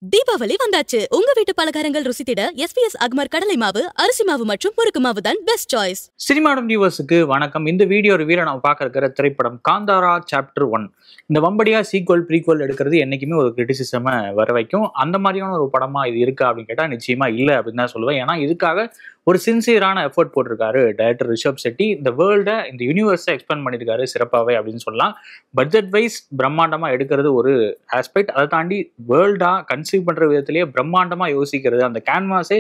தீபாவளி வந்தாச்சு. உங்க வீட்டு பலகாரங்கள் ருசித்திட எஸ்பிஎஸ் அக்மர் கடலை மாவு, அரிசி மாவு மற்றும் முறுக்கு மாவு தான் பெஸ்ட் சாய்ஸ். சினிமாடம் வியூவர்ஸுக்கு வணக்கம். இந்த வீடியோ ரிவ்யூல நம்ம பார்க்க இருக்கிற திரைப்படம் காந்தாரா சாப்டர் 1. இந்த வம்படியா சீக்வல் ப்ரீக்வல் எடுக்கிறது என்னைக்குமே ஒரு கிரிட்டிசிசமை வர வைக்கும். அந்த மாதிரியான ஒரு படமா இது இருக்கா அப்படின்னு கேட்டால் நிச்சயமா இல்லை அப்படின்னு தான் சொல்லுவேன். ஏன்னா இதுக்காக ஒரு சின்சியரான எஃபர்ட் போட்டிருக்காரு டைரக்டர் ரிஷப் செட்டி. இந்த வேர்ல்டை, இந்த யூனிவர்ஸை எக்ஸ்பேண்ட் பண்ணியிருக்காரு சிறப்பாகவே அப்படின்னு சொல்லலாம். பட்ஜெட் வைஸ் பிரம்மாண்டமாக எடுக்கிறது ஒரு ஆஸ்பெக்ட். அதை தாண்டி வேர்ல்டாக கன்சீவ் பண்ணுற விதத்திலேயே பிரம்மாண்டமாக யோசிக்கிறது, அந்த கேன்வாஸே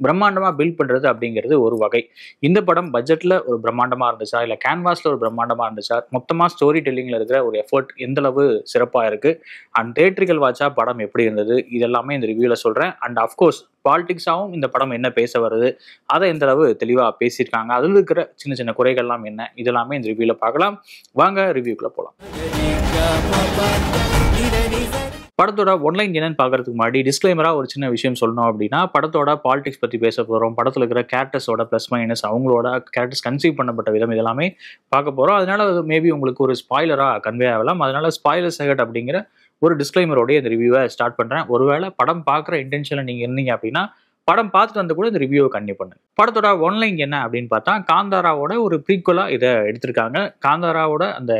பிரம்மாண்டமாக பில்ட் பண்ணுறது அப்படிங்கிறது ஒரு வகை. இந்த படம் பட்ஜெட்டில் ஒரு பிரம்மாண்டமாக இருந்துச்சா, இல்லை கேன்வாஸில் ஒரு பிரம்மாண்டமாக இருந்துச்சா, மொத்தமாக ஸ்டோரி டெல்லிங்கில் இருக்கிற ஒரு எஃபர்ட் எந்தளவு சிறப்பாக இருக்குது, அண்ட் தேட்ரிக்கல் வாட்சா படம் எப்படி இருந்தது, இதெல்லாமே இந்த ரிவ்யூவில் சொல்கிறேன். அண்ட் அஃப்கோர்ஸ் பாலிடிக்ஸாகவும் இந்த படம் என்ன பேச வருது, அதை எந்த அளவு தெளிவாக பேசியிருக்காங்க, அதில் இருக்கிற சின்ன சின்ன குறைகள்லாம் என்ன, இதெல்லாமே இந்த ரிவ்யூவில் பார்க்கலாம். வாங்க ரிவ்யூக்குள்ளே போகலாம். படத்தோட ஒன்லைன் என்னன்னு பார்க்கறதுக்கு முன்னாடி டிஸ்க்ளைமராக ஒரு சின்ன விஷயம் சொல்லணும் அப்படின்னா, படத்தோட பாலிடிக்ஸ் பற்றி பேச போகிறோம், படத்தில் இருக்கிற கேரக்டர்ஸோட ப்ளஸ் மைனஸ், அவங்களோட கேரக்டர்ஸ் கன்சீவ் பண்ணப்பட்ட விதம், இதெல்லாமே பார்க்க போகிறோம். அதனால மேபி உங்களுக்கு ஒரு ஸ்பாய்லராக கன்வே ஆகலாம். அதனால ஸ்பாய்லர் செகட் அப்படிங்கிற ஒரு டிஸ்க்ளைமரோடய இந்த ரிவ்யூவை ஸ்டார்ட் பண்ணுறேன். ஒருவேளை படம் பார்க்குற இன்டென்ஷனில் நீங்கள் இருந்தீங்க அப்படின்னா படம் பார்த்துட்டு வந்து கூட இந்த ரிவ்யூவை கண்டிப்பாக பண்ணுங்க. படத்தோட ஒன்லைன் என்ன அப்படின்னு பார்த்தா, காந்தாராவோட ஒரு ப்ரீக்வலாக இதை எடுத்திருக்காங்க. காந்தாராவோட அந்த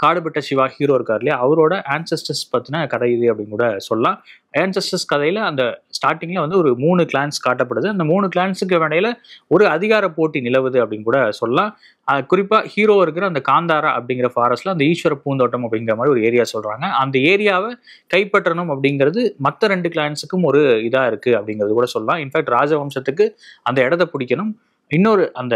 காடுபட்ட சிவா ஹீரோ இருக்கார் இல்லையா, அவரோட ஆன்செஸ்டர்ஸ் பற்றின கதை இது அப்படின்னு கூட சொல்லலாம். ஆன்செஸ்டர்ஸ் கதையில் அந்த ஸ்டார்டிங்கில் வந்து ஒரு 3 கிளான்ஸ் காட்டப்படுது. அந்த 3 கிளான்ஸுக்கு இடையில ஒரு அதிகார போட்டி நிலவுது அப்படின்னு கூட சொல்லலாம். குறிப்பாக ஹீரோ இருக்கிற அந்த காந்தாரா அப்படிங்கிற ஃபாரஸ்ட்ல அந்த ஈஸ்வர பூந்தோட்டம் அப்படிங்கிற மாதிரி ஒரு ஏரியா சொல்கிறாங்க. அந்த ஏரியாவை கைப்பற்றணும் அப்படிங்கிறது மற்ற 2 கிளான்ஸுக்கும் ஒரு இதாக இருக்குது அப்படிங்கிறது கூட சொல்லலாம். இன்ஃபேக்ட் ராஜவம்சத்துக்கு அந்த இடத்த பிடிக்கணும். இன்னொரு அந்த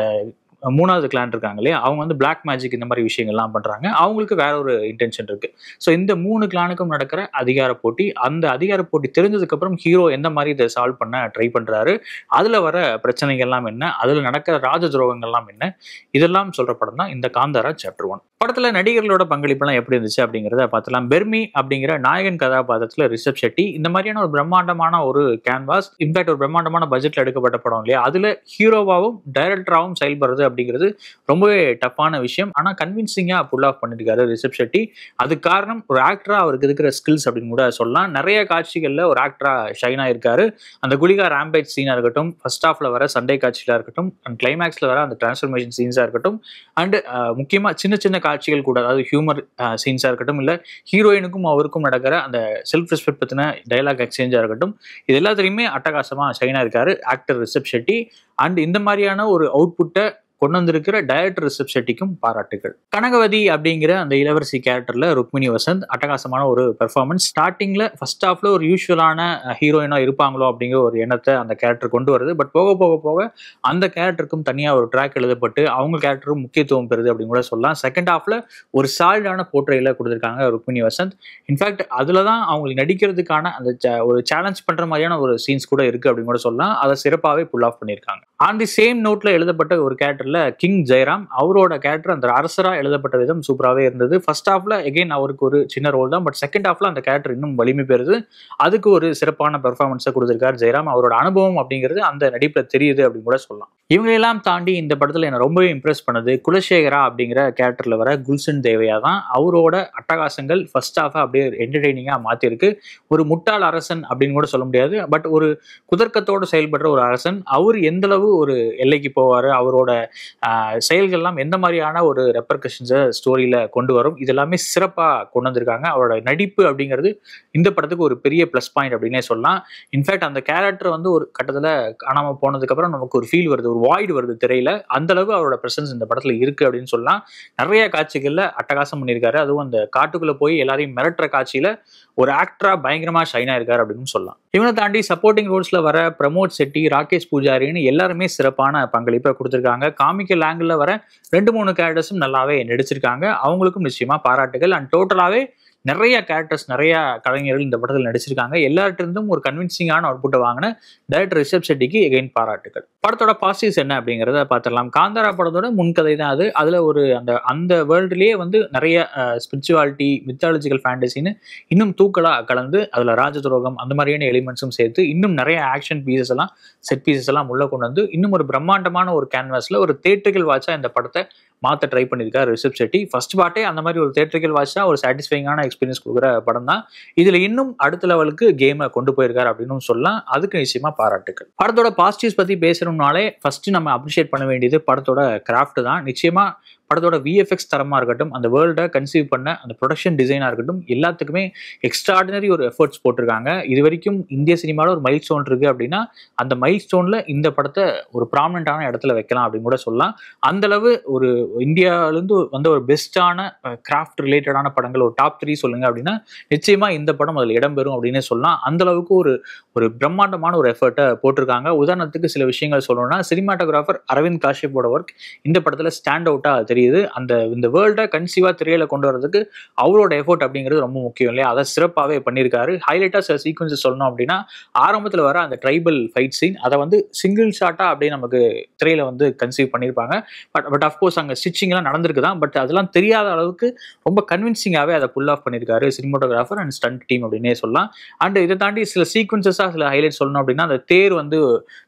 3வது கிளான் இருக்காங்க இல்லையா, அவங்க வந்து பிளாக் மேஜிக் இந்த மாதிரி விஷயங்கள்லாம் பண்ணுறாங்க. அவங்களுக்கு வேற ஒரு இன்டென்ஷன் இருக்குது. ஸோ இந்த 3 கிளானுக்கும் நடக்கிற அதிகார போட்டி, அந்த அதிகார போட்டி தெரிஞ்சதுக்கப்புறம் ஹீரோ எந்த மாதிரி இதை சால்வ் பண்ண ட்ரை பண்ணுறாரு, அதில் வர பிரச்சனைகள்லாம் என்ன, அதில் நடக்கிற ராஜ துரோகங்கள்லாம் என்ன, இதெல்லாம் சொல்கிற படம் தான் இந்த காந்தாரா சாப்டர் 1. படத்தில் நடிகர்களோட பங்களிப்பெல்லாம் எப்படி இருந்துச்சு அப்படிங்கிறத பார்த்துலாம். பெர்மி அப்படிங்கிற நாயகன் கதாபாத்திரத்தில் ரிஷப் செட்டி. இந்த மாதிரியான ஒரு பிரம்மாண்டமான ஒரு கேன்வாஸ், இன்ஃபேக்ட் ஒரு பிரம்மாண்டமான பட்ஜெட்டில் எடுக்கப்பட்ட படம் இல்லையா, அதில் ஹீரோவாகவும் டைரக்டராகவும் செயல்படுறது அப்படிங்கிறது ரொம்பவே டஃப்பான விஷயம். ஆனால் கன்வின்சிங்காக புல் ஆஃப் பண்ணியிருக்காரு ரிஷப் செட்டி. அதுக்கு காரணம் ஒரு ஆக்டராக அவருக்கு இருக்கிற ஸ்கில்ஸ் அப்படின்னு கூட சொல்லலாம். நிறைய காட்சிகளில் ஒரு ஆக்டராக ஷைன் ஆயிருக்காரு. அந்த குளிகா ரேம்பேஜ் சீனாக இருக்கட்டும், ஃபர்ஸ்ட் ஹாஃப்ல வர சண்டே காட்சிகளாக இருக்கட்டும், அண்ட் கிளைமேக்ஸில் வர அந்த டிரான்ஸ்ஃபர்மேஷன் சீன்ஸாக இருக்கட்டும், அண்ட் முக்கியமாக சின்ன சின்ன காட்சிகள் கூட, அதாவது ஹியூமர் சீன்ஸாக இருக்கட்டும், இல்லை ஹீரோயினுக்கும் அவருக்கும் நடக்கிற அந்த செல்ஃப் ரெஸ்பெக்ட் பற்றின டைலாக் எக்ஸ்சேஞ்சாக இருக்கட்டும், இது எல்லாத்துலேயுமே அட்டகாசமாக ஷைனாக இருக்காரு ஆக்டர் ரிஷப் செட்டி. அண்ட் இந்த மாதிரியான ஒரு அவுட்புட்டை கொண்டு வந்திருக்கிற டைரக்டர் ரிஷப் செட்டிக்கும் பாராட்டுகள். கனகவதி அப்படிங்கிற அந்த இளவரசி கேரக்டர்ல ருக்மிணி வசந்த் அட்டகாசமான ஒரு பெர்ஃபார்மன்ஸ். ஸ்டார்டிங்ல ஃபர்ஸ்ட் ஹாஃப்ல ஒரு யூஸ்வலான ஹீரோயினா இருப்பாங்களோ அப்படிங்கிற ஒரு எண்ணத்தை அந்த கேரக்டர் கொண்டு வருது. பட் போக போக போக அந்த கேரக்டருக்கும் தனியாக ஒரு ட்ராக் எழுதப்பட்டு அவங்க கேரக்டரும் முக்கியத்துவம் பெறுது அப்படின்னு கூட சொல்லலாம். செகண்ட் ஹாஃப்ல ஒரு சாலிடான போர்ட்ரேல கொடுத்துருக்காங்க ருக்மிணி வசந்த். இன்ஃபேக்ட் அதுல தான் அவங்களுக்கு நடிக்கிறதுக்கான அந்த ஒரு சேலஞ்ச் பண்ற மாதிரியான ஒரு சீன்ஸ் கூட இருக்கு அப்படின்னு கூட சொல்லலாம். அதை சிறப்பாகவே புல் ஆஃப் பண்ணியிருக்காங்க. ஆன் தி சேம் நோட்ல எழுதப்பட்ட ஒரு கேரக்டர் கிங் ஜெயராம், அவரோட கேரக்டர் அந்த அரசரா எழுதப்பட்ட விதம் சூப்பராகவே இருந்தது. ஃபர்ஸ்ட் ஹாஃப்ல எகைன் அவருக்கு ஒரு சின்ன ரோல் தான், பட் செகண்ட் ஹாஃப்ல அந்த கேரக்டர் இன்னும் வலிமை பெறுது. அதுக்கு ஒரு சிறப்பான பெர்ஃபார்மன்ஸை கொடுத்திருக்காரு ஜெயராம். அவரோட அனுபவம் அப்படிங்கிறது அந்த நடிப்புல தெரியுது அப்படின்னு கூட சொல்லலாம். இவங்களெல்லாம் தாண்டி இந்த படத்துல என்ன ரொம்பவே இம்ப்ரெஸ் பண்ணது குலசேகரா அப்படிங்கிற கேரக்டர்ல வர குல்சன் தேவையா தான். அவரோட அட்டகாசங்கள் ஃபர்ஸ்ட் ஹாஃபை அப்படியே என்டர்டெய்னிங்கா மாத்திருக்கு. ஒரு முட்டாள் அரசன் அப்படின்னு கூட சொல்ல முடியாது, பட் ஒரு குதர்க்கத்தோடு செயல்படுற ஒரு அரசன். அவர் எந்த அளவு ஒரு எல்லைக்கு போவாரு, அவரோட செயல்கள்லாம் எந்த மாதிரியான ஒரு ரெப்பர்கஷன்ஸை ஸ்டோரியில கொண்டு வரும், இதெல்லாமே சிறப்பாக கொண்டு வந்திருக்காங்க. அவரோட நடிப்பு அப்படிங்கிறது இந்த படத்துக்கு ஒரு பெரிய ப்ளஸ் பாயிண்ட் அப்படின்னே சொல்லலாம். இன்ஃபேக்ட் அந்த கேரக்டர் வந்து ஒரு கட்டத்தில் காணாம போனதுக்கு அப்புறம் நமக்கு ஒரு ஃபீல் வருது, ஒரு வாய்டு வருது திரையில. அந்த அளவு அவரோட பிரசன்ஸ் இந்த படத்துல இருக்கு அப்படின்னு சொல்லலாம். நிறைய காட்சிகள்ல அட்டகாசம் பண்ணியிருக்காரு. அதுவும் அந்த காட்டுக்குள்ள போய் எல்லாரையும் மிரட்டுற காட்சியில ஒரு ஆக்டரா பயங்கரமா ஷைனா இருக்காரு அப்படின்னு சொல்லலாம். இவனை தாண்டி சப்போர்ட்டிங் ரோல்ஸ்ல வர பிரமோத் செட்டி, ராகேஷ் பூஜாரின்னு எல்லாருமே சிறப்பான பங்களிப்பை கொடுத்திருக்காங்க. காமிக்கல் ஆங்கிள் வர 2-3 கேரக்டர்ஸும் நல்லாவே நடிச்சிருக்காங்க. அவங்களுக்கும் நிச்சயமா பாராட்டுகள். அண்ட் டோட்டலாவே நிறைய கேரக்டர்ஸ், நிறைய கலைஞர்கள் இந்த படத்தில் நடிச்சிருக்காங்க. எல்லார்ட்டிருந்தும் ஒரு கன்வின்சிங்கான அவுட்புட்டை வாங்கின டைரக்டர் ரிஷப் செட்டிக்கு எகைன் பாராட்டுகள். படத்தோட பாசிட்டிவ்ஸ் என்ன அப்படிங்கிறத பார்த்துடலாம். காந்தாரா படத்தோட முன்கதை தான் அது. அதில் ஒரு அந்த வேர்ல்டுலேயே வந்து நிறைய ஸ்பிரிச்சுவாலிட்டி, மித்தாலஜிக்கல் ஃபேண்டசின்னு இன்னும் தூக்கலாக கலந்து அதில் ராஜதுரோகம் அந்த மாதிரியான எலிமெண்ட்ஸும் சேர்த்து இன்னும் நிறைய ஆக்ஷன் பீசஸ் எல்லாம், செட் பீசஸ் எல்லாம் உள்ள கொண்டு வந்து இன்னும் ஒரு பிரம்மாண்டமான ஒரு கேன்வாஸில் ஒரு தேட்டரிக்கல் வாட்சாக இந்த படத்தை மாற்ற ட்ரை பண்ணியிருக்காரு ரிஷப் செட்டி. ஃபர்ஸ்ட் பார்ட்டே அந்த மாதிரி ஒரு தியேட்டரிக்கல் வாட்சா ஒரு சாட்டிஸ்ஃபைங்கான எக்ஸ்பீரியன்ஸ் கொடுக்குற படம் தான். இதுல இன்னும் அடுத்த லெவலுக்கு கேமை கொண்டு போயிருக்காரு அப்படின்னு சொல்லலாம். அதுக்கு நிச்சயமா பாராட்டுக்கள். படத்தோட பாசிட்டிவ்ஸ் பத்தி பேசணும்னாலே ஃபர்ஸ்ட் நம்ம அப்ரிஷியேட் பண்ண வேண்டியது படத்தோட கிராஃப்ட் தான். நிச்சயமா படத்தோட விஎஃப்எக்ஸ் தரமா இருக்கட்டும், அந்த வேர்ல்டை கன்சீவ் பண்ண அந்த ப்ரொடக்ஷன் டிசைனா இருக்கட்டும், எல்லாத்துக்குமே எக்ஸ்ட்ராடினரி ஒரு எஃபர்ட்ஸ் போட்டிருக்காங்க. இது வரைக்கும் இந்திய சினிமாவில் ஒரு மைல் ஸ்டோன் இருக்கு அப்படின்னா அந்த மைல் ஸ்டோன்ல இந்த படத்தை ஒரு ப்ராமினென்டான இடத்துல வைக்கலாம் அப்படின்னு கூட சொல்லலாம். அந்த அளவு ஒரு இந்தியாவிலேருந்து வந்த ஒரு பெஸ்டான கிராஃப்ட் ரிலேட்டடான படங்கள் ஒரு டாப் 3 சொல்லுங்க அப்படின்னா நிச்சயமா இந்த படம் அதில் இடம்பெறும் அப்படின்னு சொல்லலாம். அந்த அளவுக்கு ஒரு பிரம்மாண்டமான ஒரு எஃபர்ட்டை போட்டிருக்காங்க. உதாரணத்துக்கு சில விஷயங்கள் சொல்லணும்னா, சினிமாட்டோகிராஃபர் அரவிந்த் காஷ்யப்போட ஒர்க் இந்த படத்துல ஸ்டாண்ட் அவுட்டா தெரியுது. இந்த வேர்ல்டை கன்சீவா திரையில கொண்டு வரதுக்கு அவரோட எஃபோர்ட் அப்படிங்கிறது ரொம்ப முக்கியம் இல்லையா? அதை சிறப்பாகவே பண்ணியிருக்காரு. ஹைலைட்டா சில சீக்வன்ஸஸ் சொல்லணும் அப்படின்னா, ஆரம்பத்தில் வர அந்த ட்ரைபல் ஃபைட் சீன் அதை வந்து சிங்கிள் ஷாட்டா அப்படியே நமக்கு திரையில வந்து கன்சீவ் பண்ணியிருப்பாங்க. பட் அஃப்கோர்ஸ் அங்கே ஸ்டிச்சிங்லாம் நடந்திருக்கு தான். பட் அதெல்லாம் தெரியாத அளவுக்கு ரொம்ப கன்வின்சிங்காகவே அதை புல் ஆஃப் பண்ணியிருக்காரு சினிமாட்டோகிராஃபர் அண்ட் ஸ்டண்ட் டீம் அப்படின்னே சொல்லலாம். அண்ட் இதை தாண்டி சில சீக்வன்சஸாக சில ஹைலைட் சொல்லணும் அப்படின்னா, அந்த தேர் வந்து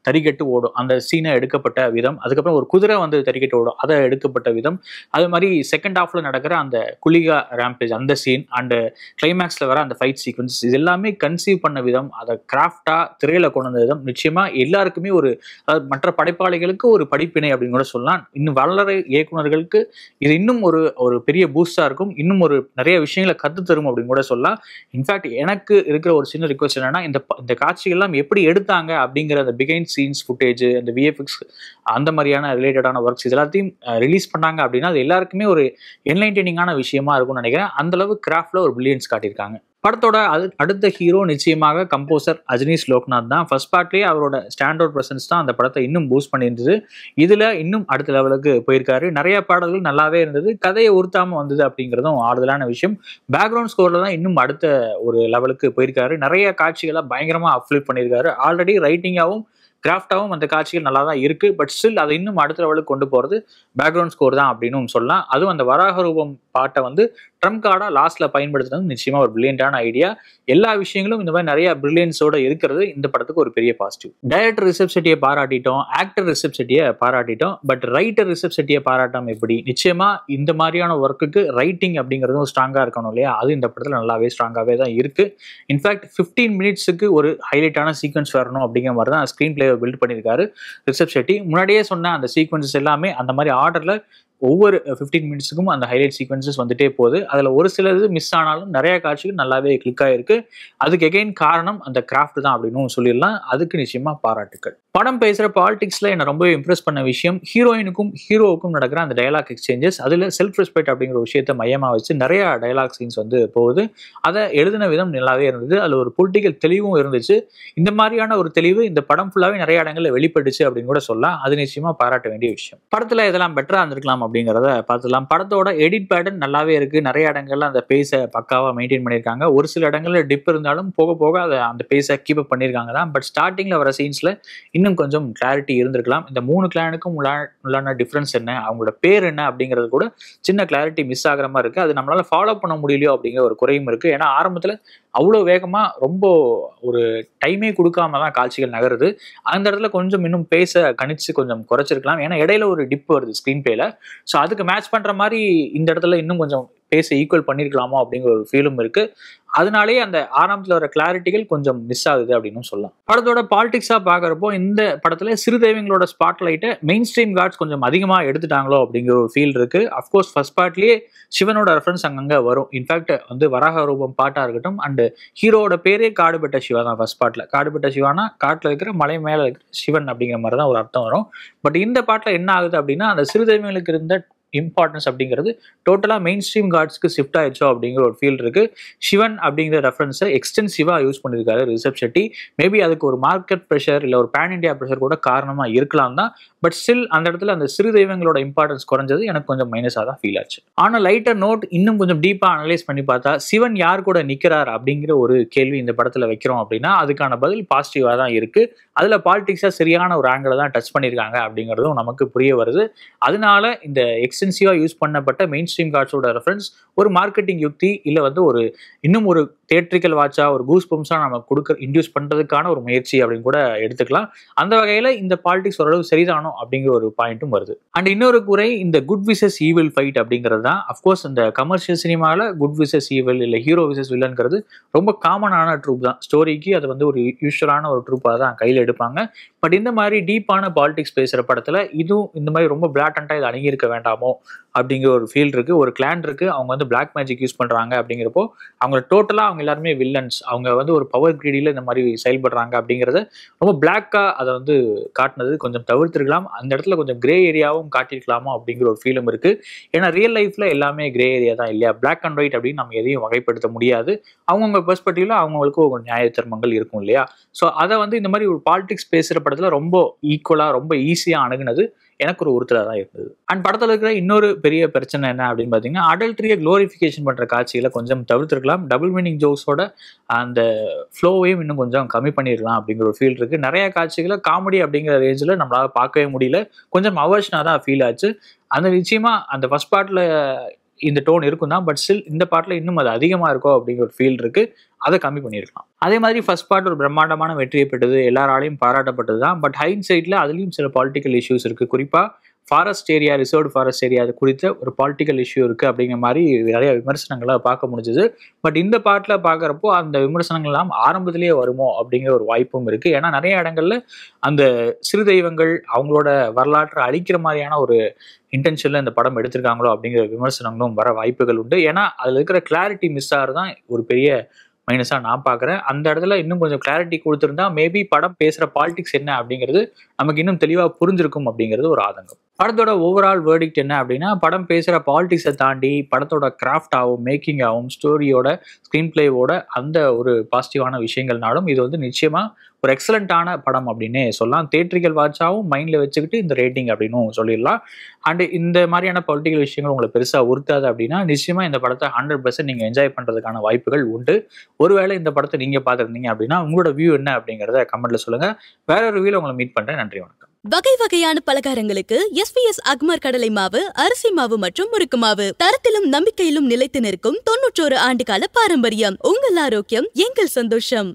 தறிக்கட்டு ஓடும், அந்த சீனை எடுக்கப்பட்ட விதம். அதுக்கப்புறம் ஒரு குதிரை வந்து தறிக்கட்டு ஓடும், அதை எடுக்கப்பட்ட விதம். அது மாதிரி செகண்ட் ஹாஃப்ல நடக்கிற அந்த குளிகா ரேம்பேஜ் அந்த சீன் அண்ட் கிளைமேக்ஸ்ல வர அந்த ஃபைட் சீக்வன்ஸ் இது எல்லாமே கன்சீவ் பண்ண விதம், அதை கிராஃப்டா திரையில கொண்டு வந்த விதம் நிச்சயமா எல்லாருக்குமே அதாவது மற்ற படைப்பாளிகளுக்கு ஒரு படிப்பினை அப்படின்னு கூட சொல்லலாம். இன்னும் வளர இயக்குநர்களுக்கு இது இன்னும் ஒரு பெரிய பூஸ்டா இருக்கும், இன்னும் நிறைய விஷயங்களை கத்து தரும் அப்படின்னு கூட சொல்லலாம். இன்ஃபேக்ட் எனக்கு இருக்கிற ஒரு சின்ன ரிக்வஸ்ட் என்னன்னா, இந்த காட்சிகள் எல்லாம் எப்படி எடுத்தாங்க அப்படிங்கிற அந்த பிஹைண்ட் சீன்ஸ் ஃபுட்டேஜ், அந்த விஎஃப்எக்ஸ் அந்த மாதிரியான ரிலேட்டடான ஒர்க்ஸ் இது எல்லாத்தையும் ரிலீஸ் பண்ணாங்க அப்படின்னா அது எல்லாருக்குமே ஒரு என்லைட்டனிங்கான விஷயமா இருக்கும்னு நினைக்கிறேன். அந்த அளவு கிராஃப்ட்ல ஒரு பிரில்லியன்ஸ் காட்டியிருக்காங்க. படத்தோட அடுத்த ஹீரோ நிச்சயமாக கம்போசர் அஜ்னீஷ் லோக்நாத் தான். ஃபர்ஸ்ட் பார்ட்லேயே அவரோட ஸ்டாண்ட் அவுட் பிரசன்ஸ் தான் அந்த படத்தை இன்னும் பூஸ்ட் பண்ணியிருந்தது. இதுல இன்னும் அடுத்த லெவலுக்கு போயிருக்காரு. நிறைய பாடல்கள் நல்லாவே இருந்தது, கதையை உறுத்தாம வந்தது அப்படிங்கிறதும் ஆறுதலான விஷயம். பேக்ரவுண்ட் ஸ்கோர்ல தான் இன்னும் அடுத்த ஒரு லெவலுக்கு போயிருக்காரு. நிறைய காட்சிகளை பயங்கரமா அப்லிஃப்ட் பண்ணியிருக்காரு. ஆல்ரெடி ரைட்டிங்காகவும் கிராஃப்டாகவும் அந்த காட்சிகள் நல்லா தான் இருக்கு. பட் ஸ்டில் அதை இன்னும் அடுத்த லெவலுக்கு கொண்டு போறது பேக்ரவுண்ட் ஸ்கோர் தான் அப்படின்னு சொல்லலாம். அதுவும் அந்த வராக ரூபம் பாட்டை வந்து ட்ரம்ப் கார்டா லாஸ்ட்ல பயன்படுத்துறது நிச்சயமா ஒரு பிரில்லியன்டான ஐடியா. எல்லா விஷயங்களும் இந்த மாதிரி நிறைய பிரில்லியன்ஸோட இருக்கிறது இந்த படத்துக்கு ஒரு பெரிய பாசிட்டிவ். டைரக்டர் ரிஷப் செட்டியை பாராட்டிட்டோம், ஆக்டர் ரிஷப் செட்டியை பாராட்டிட்டோம். பட் ரைட்டர் ரிஷப் செட்டியை பாராட்டாம எப்படி? நிச்சயமா இந்த மாதிரியான ஒர்க்குக்கு ரைட்டிங் அப்படிங்கிறதும் ஸ்ட்ராங்கா இருக்கணும் இல்லையா? அது இந்த படத்துல நல்லாவே ஸ்ட்ராங்காவே தான் இருக்கு. இன்ஃபேக்ட் 15 மினிட்ஸுக்கு ஒரு ஹைலைட்டான சீக்வன்ஸ் வரணும் அப்படிங்கிற மாதிரி தான் ஸ்கிரீன் பிளே பில்ட் பண்ணியிருக்காரு ரிஷப் செட்டி. முன்னாடியே சொன்ன அந்த சீக்வன்சஸ் எல்லாமே அந்த மாதிரி ஆர்டர்ல ஒவ்வொரு 15 மினிட்ஸுக்கும் அந்த ஹைலைட் சீக்வன்சஸ் வந்துட்டே போகுது. அதில் ஒரு சிலது மிஸ் ஆனாலும் நிறைய காட்சிகள் நல்லாவே கிளிக் ஆகிருக்கு. அதுக்கு எகைன் காரணம் அந்த கிராஃப்ட் தான் அப்படின்னு சொல்லிடலாம். அதுக்கு நிச்சயமா பாராட்டுக்கள். படம் பேசுகிற பாலிடிக்ஸில் என்னை ரொம்பவே இம்ப்ரெஸ் பண்ண விஷயம் ஹீரோயினுக்கும் ஹீரோவுக்கும் நடக்கிற அந்த டயலாக் எக்ஸ்சேஞ்சஸ். அதில் செல்ஃப் ரெஸ்பெக்ட் அப்படிங்கிற ஒரு விஷயத்தை மையமாக வச்சு நிறைய டயலாக் சீன்ஸ் வந்து போகுது. அதை எழுதின விதம் நல்லாவே இருந்தது. அதில் ஒரு பொலிட்டிக்கல் தெளிவும் இருந்துச்சு. இந்த மாதிரியான ஒரு தெளிவு இந்த படம் ஃபுல்லாகவே நிறைய இடங்களில் வெளிப்பட்டுச்சு அப்படின்னு கூட சொல்லலாம். அது நிச்சயமா பாராட்ட வேண்டிய விஷயம். படத்தில் இதெல்லாம் பெட்டராக இருந்திருக்கலாம் அப்படிங்கிறத பார்த்துக்கலாம். படத்தோட எடிட் பேட்டர்ன் நல்லாவே இருக்கு. நிறைய இடங்கள்ல அந்த பேஸை பக்காவா மெயின்டைன் பண்ணியிருக்காங்க. ஒரு சில இடங்கள்ல டிப் இருந்தாலும் போக போக அதை அந்த பேஸை கீப் அப் பண்ணியிருக்காங்க தான். பட் ஸ்டார்டிங்ல வர சீன்ஸ்ல இன்னும் கொஞ்சம் கிளாரிட்டி இருந்திருக்கலாம். இந்த 3 கிளானுக்கும் உள்ளான டிஃபரன்ஸ் என்ன, அவங்களோட பேர் என்ன அப்படிங்கிறது கூட சின்ன கிளாரிட்டி மிஸ் ஆகிற மாதிரி இருக்கு. அது நம்மளால ஃபாலோ பண்ண முடியலையோ அப்படிங்கிற ஒரு குறையும் இருக்கு. ஏன்னா ஆரம்பத்துல அவ்வளோ வேகமா ரொம்ப ஒரு டைமே கொடுக்காம தான் காட்சிகள் நகருது. அந்த இடத்துல கொஞ்சம் இன்னும் பேச கணிச்சு கொஞ்சம் குறைச்சிருக்கலாம். ஏன்னா இடையில ஒரு டிப் வருது ஸ்கிரீன் பிளேல. ஸோ அதுக்கு மேட்ச் பண்ற மாதிரி இந்த இடத்துல இன்னும் கொஞ்சம் பேச ஈக்குவல் பண்ணிருக்கலாமோ அப்படிங்கிற ஒரு ஃபீலும் இருக்கு. அதனாலேயே அந்த ஆரம்பத்தில் வர கிளாரிட்டிகள் கொஞ்சம் மிஸ் ஆகுது அப்படின்னு சொல்லலாம். படத்தோட பாலிடிக்ஸா பாக்குறப்போ இந்த படத்துல சிறு தெய்வங்களோட ஸ்பாட்லைட்டை மெயின் ஸ்ட்ரீம் கார்ட்ஸ் கொஞ்சம் அதிகமா எடுத்துட்டாங்களோ அப்படிங்கிற ஒரு ஃபீல் இருக்கு. அஃப்கோர்ஸ் ஃபர்ஸ்ட் பார்ட்லயே சிவனோட ரெஃபரன்ஸ் அங்கங்க வரும். இன்ஃபேக்ட் வந்து வராக ரூபம் பாட்டா இருக்கட்டும் அண்ட் ஹீரோட பேரே காடுபெட்ட சிவா தான். ஃபர்ஸ்ட் பார்ட்ல காடுபெட்ட சிவானா காட்டுல இருக்கிற மலை மேல இருக்கிற சிவன் அப்படிங்கிற மாதிரி தான் ஒரு அர்த்தம் வரும். பட் இந்த பாட்டுல என்ன ஆகுது அப்படின்னா அந்த சிறு தெய்வங்களுக்கு இருந்த இம்பார்ட்டன்ஸ் அப்படிங்கிறது டோட்டலா மெயின் ஸ்ட்ரீம் கார்ட்ஸ்க்கு ஷிஃப்ட் ஆயிடுச்சோ அப்படிங்கிற ஒரு ஃபீல் இருக்கு. சிவன் அப்படிங்கிற ரெஃபரன்ஸை எக்ஸ்டென்சிவா யூஸ் பண்ணியிருக்காரு ரிஷப் செட்டி. மேபி அதுக்கு ஒரு மார்க்கெட் ப்ரெஷர் இல்லை ஒரு பேன் இண்டியா ப்ரெஷர் கூட காரணமா இருக்கலாம் தான். பட் ஸ்டில் அந்த இடத்துல அந்த சிறு தெய்வங்களோட இம்பார்ட்டன்ஸ் குறைஞ்சது எனக்கு கொஞ்சம் மைனஸாக தான் ஃபீல் ஆச்சு. ஆனால் லைட்டர் நோட் இன்னும் கொஞ்சம் டீப்பாக அனலைஸ் பண்ணி பார்த்தா சிவன் யார் கூட நிற்கிறார் அப்படிங்கிற ஒரு கேள்வி இந்த படத்தில் வைக்கிறோம் அப்படின்னா அதுக்கான பதில் பாசிட்டிவாக தான் இருக்கு. அதில் பாலிடிக்ஸாக சரியான ஒரு ஆங்கிளை தான் டச் பண்ணியிருக்காங்க அப்படிங்கிறதும் நமக்கு புரிய வருது. அதனால இந்த எக்ஸ்டென்சிவா யூஸ் பண்ணப்பட்ட மெயின் ஸ்ட்ரீம் கார்ட்ஸோட ரெஃபரன்ஸ் ஒரு மார்க்கெட்டிங் யுக்தி, இல்ல வந்து ஒரு இன்னும் ஒரு தியேட்ரிக்கல் வாட்சா ஒரு கூஸ் பம்ப்ஸா நம்ம கொடுக்க இன்டியூஸ் பண்றதுக்கான ஒரு முயற்சி அப்படின்னு கூட எடுத்துக்கலாம். அந்த வகையில இந்த பாலிடிக்ஸ் ஓரளவு சரிதானோ அப்படிங்கிற ஒரு பாயிண்ட்டும் வருது. அண்ட் இன்னொரு குறை இந்த குட் விசஸ் ஈவில் ஃபைட் அப்படிங்கிறது தான். அஃப்கோர்ஸ் இந்த கமர்ஷியல் சினிமாவில் குட் விசஸ் ஈவில் இல்லை ஹீரோ விசஸ் வில்லன்கிறது ரொம்ப காமனான ட்ரூப் தான். ஸ்டோரிக்கு அது வந்து ஒரு யூஸ்வலான ஒரு ட்ரூப்பாக தான் கையில் எடுப்பாங்க. பட் இந்த மாதிரி டீப்பான பாலிடிக்ஸ் பேசுகிற படத்தில் இதுவும் இந்த மாதிரி ரொம்ப பிளாட்டண்டாக இது அணுகியிருக்க வேண்டாமோ அப்படிங்கிற ஒரு ஃபீல் இருக்குது. ஒரு கிளான் இருக்குது, அவங்க வந்து பிளாக் மேஜிக் யூஸ் பண்ணுறாங்க அப்படிங்கிறப்போ அவங்க டோட்டலாக அவங்க எல்லாருமே வில்லன்ஸ், அவங்க வந்து ஒரு பவர் கிரீடியில் இந்த மாதிரி செயல்படுறாங்க அப்படிங்கிறத ரொம்ப பிளாக்காக அதை வந்து காட்டினது கொஞ்சம் தவிர்த்திருக்கலாம். அந்த இடத்துல கொஞ்சம் கிரே ஏரியாவும் காட்டியிருக்கலாமோ அப்படிங்கிற ஒரு ஃபீலும் இருக்குது. ஏன்னா ரியல் லைஃப்பில் எல்லாமே கிரே ஏரியா தான் இல்லையா? பிளாக் அண்ட் ஒயிட் அப்படின்னு நம்ம எதையும் வகைப்படுத்த முடியாது. அவங்கவுங்க பெர்ஸ்பெக்டிவ்ல அவங்களுக்கு ஒரு நியாய தர்மங்கள் இருக்கும் இல்லையா? ஸோ அதை வந்து இந்த மாதிரி ஒரு பாலிடிக்ஸ் பேசுகிற படத்தில் ரொம்ப ஈக்குவலாக ரொம்ப ஈஸியாக அணுகுனது எனக்கு ஒரு உறுத்தலாக தான் இருந்தது. அண்ட் படத்தில் இருக்கிற இன்னொரு பெரிய பிரச்சனை என்ன அப்படின்னு பார்த்தீங்கன்னா, அடல்ட்ரியை க்ளோரிஃபிகேஷன் பண்ணுற காட்சிகளை கொஞ்சம் தவிர்த்திருக்கலாம். டபுள் மீனிங் ஜோக்ஸோட அந்த ஃப்ளோவையும் இன்னும் கொஞ்சம் கம்மி பண்ணிடலாம் அப்படிங்கிற ஒரு ஃபீல் இருக்குது. நிறைய காட்சிகளை காமெடி அப்படிங்கிற ரேஞ்சில் நம்மளால் பார்க்கவே முடியல. கொஞ்சம் அவர்ஷனாக தான் ஃபீல் ஆச்சு. அந்த நிச்சயமாக அந்த ஃபர்ஸ்ட் பார்ட்டில் இந்த டோன் இருக்கும் தான், பட் ஸ்டில் இந்த பாட்டில் இன்னும் அது அதிகமாக இருக்கோ அப்படிங்கிற ஒரு ஃபீல் இருக்குது. அதை கம்மி பண்ணியிருக்கலாம். அதே மாதிரி ஃபர்ஸ்ட் பார்ட் ஒரு பிரம்மாண்டமான வெற்றியை பெற்றது, எல்லாராலையும் பாராட்டப்பட்டது தான். பட் ஹைண்ட் சைடில் அதுலேயும் சில பாலிட்டிக்கல் இஷ்யூஸ் இருக்குது. குறிப்பாக forest area, reserved forest area அது குறித்த ஒரு பாலிட்டிக்கல் இஷ்யூ இருக்குது அப்படிங்கிற மாதிரி நிறைய விமர்சனங்களை பார்க்க முடிஞ்சுது. பட் இந்த பாட்டில் பார்க்குறப்போ அந்த விமர்சனங்கள்லாம் ஆரம்பத்திலேயே வருமோ அப்படிங்கிற ஒரு வாய்ப்பும் இருக்குது. ஏன்னா நிறைய இடங்கள்ல அந்த சிறு தெய்வங்கள் அவங்களோட வரலாற்றை அழிக்கிற மாதிரியான ஒரு இன்டென்ஷனில் இந்த படம் எடுத்திருக்காங்களோ அப்படிங்கிற விமர்சனங்களும் வர வாய்ப்புகள் உண்டு. ஏன்னா அதில் இருக்கிற கிளாரிட்டி மிஸ் ஆகிறது தான் ஒரு பெரிய மைனஸாக நான் பார்க்குறேன். அந்த இடத்துல இன்னும் கொஞ்சம் கிளாரிட்டி கொடுத்துருந்தா மேபி படம் பேசுகிற பாலிடிக்ஸ் என்ன அப்படிங்கிறது நமக்கு இன்னும் தெளிவாக புரிஞ்சிருக்கும் அப்படிங்கிறது ஒரு ஆதங்கம். படத்தோட ஓவரால் வேர்டிக்ட் என்ன அப்படின்னா, படம் பேசுகிற பாலிடிக்ஸை தாண்டி படத்தோட கிராஃப்டாகவும் மேக்கிங்காகவும் ஸ்டோரியோட ஸ்க்ரீன் பிளேவோட அந்த ஒரு பாசிட்டிவான விஷயங்கள்னாலும் இது வந்து நிச்சயமாக ஒரு எக்ஸலண்ட்டான படம் அப்படின்னே சொல்லலாம். தியேட்ரிக்கல் வாட்சாகவும் மைண்டில் வச்சுக்கிட்டு இந்த ரேட்டிங் அப்படின்னும் சொல்லிடலாம். அண்டு இந்த மாதிரியான பொலிட்டிக்கல் விஷயங்கள் உங்களை பெருசாக உறுத்தாது அப்படின்னா நிச்சயமாக இந்த படத்தை 100% நீங்கள் என்ஜாய் பண்ணுறதுக்கான வாய்ப்புகள் உண்டு. ஒருவேளை இந்த படத்தை நீங்கள் பார்த்துருந்தீங்க அப்படின்னா உங்களோட வியூ என்ன அப்படிங்கிறத கமெண்ட்டில் சொல்லுங்கள். வேற ஒரு வியூவில் உங்களை மீட் பண்ணுறேன். நன்றி, வணக்கம். வகை வகையான பலகாரங்களுக்கு எஸ்பிஎஸ் அக்மார் கடலை மாவு, அரிசி மாவு மற்றும் முறுக்கு மாவு. தரத்திலும் நம்பிக்கையிலும் நிலைத்து நிற்கும் 91 ஆண்டுகால பாரம்பரியம். உங்கள் ஆரோக்கியம் எங்கள் சந்தோஷம்.